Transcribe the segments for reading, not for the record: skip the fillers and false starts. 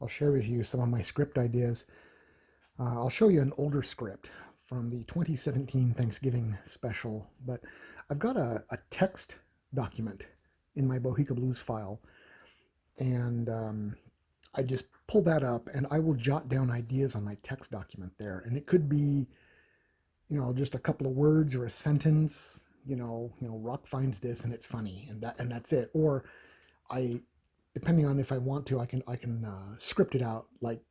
I'll share with you some of my script ideas. I'll show you an older script from the 2017 Thanksgiving special, but I've got a text document in my Bohica Blues file, and I just pull that up and I will jot down ideas on my text document there. And it could be, just a couple of words or a sentence, Rock finds this and it's funny, and that's it. Or I, depending on if I want to, I can script it out like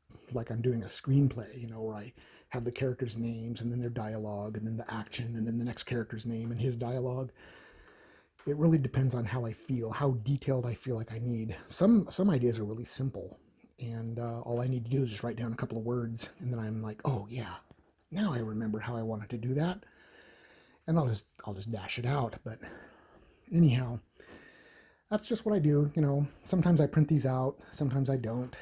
I'm doing a screenplay, where I have the characters' names and then their dialogue and then the action and then the next character's name and his dialogue. It really depends on how I feel, how detailed I feel like I need. Some ideas are really simple, and all I need to do is just write down a couple of words, and then I'm like, oh yeah, now I remember how I wanted to do that, and I'll just dash it out. But anyhow, that's just what I do. Sometimes I print these out, sometimes I don't.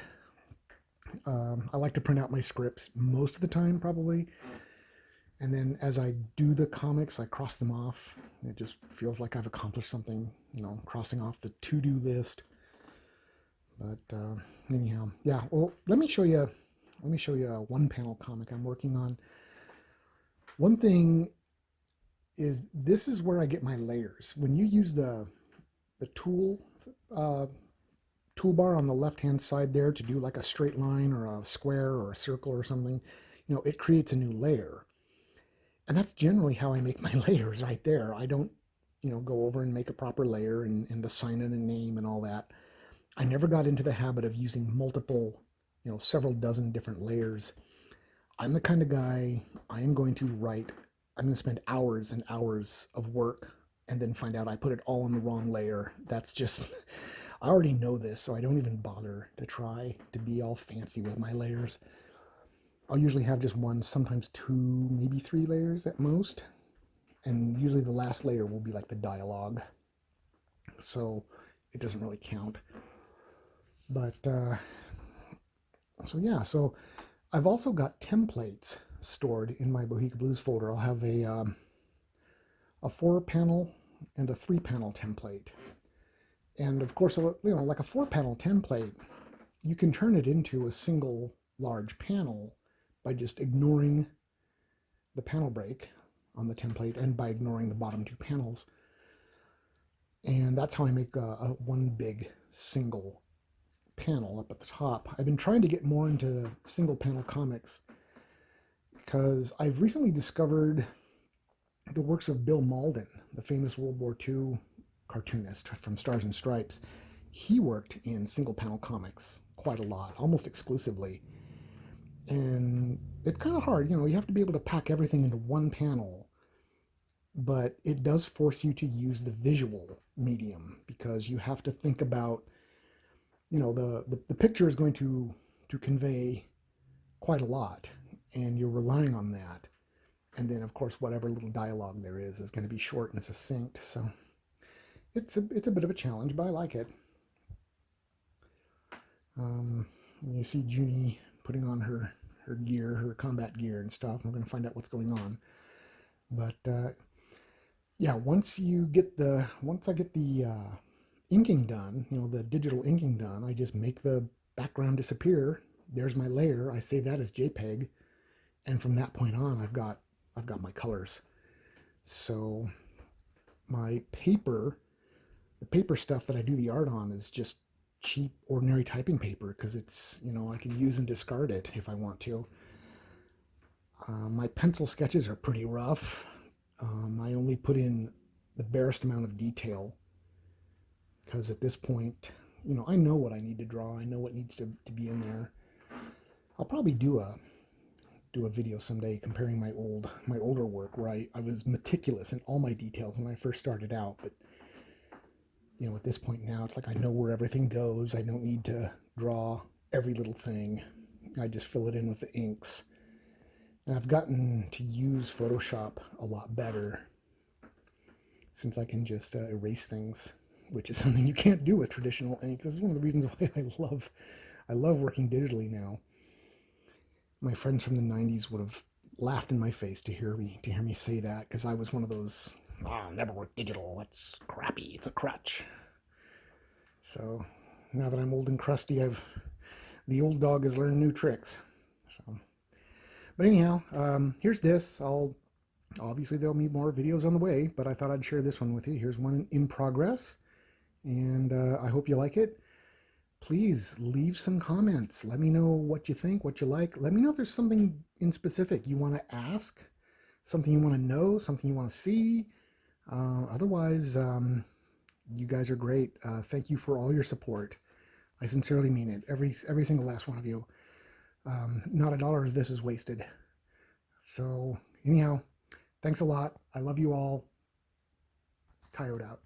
I like to print out my scripts most of the time, probably. And then as I do the comics, I cross them off. It just feels like I've accomplished something, crossing off the to do list. But anyhow, yeah. Well, let me show you. Let me show you a one panel comic I'm working on. One thing is this is where I get my layers. When you use the uh, toolbar on the left hand side there to do like a straight line or a square or a circle or something, it creates a new layer. And that's generally how I make my layers right there. I don't, go over and make a proper layer and assign it a name and all that. I never got into the habit of using multiple, several dozen different layers. I'm the kind of guy, I am going to write, I'm going to spend hours and hours of work and then find out I put it all in the wrong layer. That's just, I already know this, so I don't even bother to try to be all fancy with my layers. I'll usually have just one, sometimes two, maybe three layers at most. And usually the last layer will be like the dialogue. So it doesn't really count. But so yeah, so I've also got templates stored in my Bohica Blues folder. I'll have a 4 panel and a 3 panel template. And of course, like a 4 panel template, you can turn it into a single large panel by just ignoring the panel break on the template and by ignoring the bottom 2 panels. And that's how I make a one big single panel up at the top. I've been trying to get more into single panel comics because I've recently discovered the works of Bill Malden, the famous World War II cartoonist from Stars and Stripes. He worked in single panel comics quite a lot, almost exclusively. And it's kind of hard, you have to be able to pack everything into one panel, but it does force you to use the visual medium because you have to think about, the picture is going to convey quite a lot, and you're relying on that. And then, of course, whatever little dialogue there is going to be short and succinct. So it's a bit of a challenge, but I like it. You see Junie putting on her gear, her combat gear and stuff. We're going to find out what's going on. But yeah, once I get the inking done, the digital inking done, I just make the background disappear. There's my layer. I save that as JPEG, and from that point on, I've got my colors. So my paper, the paper stuff that I do the art on is just cheap, ordinary typing paper because it's, I can use and discard it if I want to. My pencil sketches are pretty rough. I only put in the barest amount of detail because at this point, I know what I need to draw. I know what needs to be in there. I'll probably do a video someday comparing my older work where I was meticulous in all my details when I first started out, but at this point now it's like I know where everything goes. I don't need to draw every little thing. I just fill it in with the inks. And I've gotten to use Photoshop a lot better since I can just erase things, which is something you can't do with traditional ink. This is one of the reasons why I love working digitally now. My friends from the 90s would have laughed in my face to hear me say that because I was one of those, I'll never work digital. That's crappy. It's a crutch. So now that I'm old and crusty, I've The old dog is learning new tricks. So, but anyhow, here's this. I'll obviously there'll be more videos on the way, but I thought I'd share this one with you. Here's one in progress, and I hope you like it. Please leave some comments. Let me know what you think, what you like. Let me know if there's something in specific you want to ask, something you want to know, something you want to see. Otherwise, you guys are great. Thank you for all your support. I sincerely mean it. Every single last one of you. Not a dollar of this is wasted. So anyhow, thanks a lot. I love you all. Coyote out.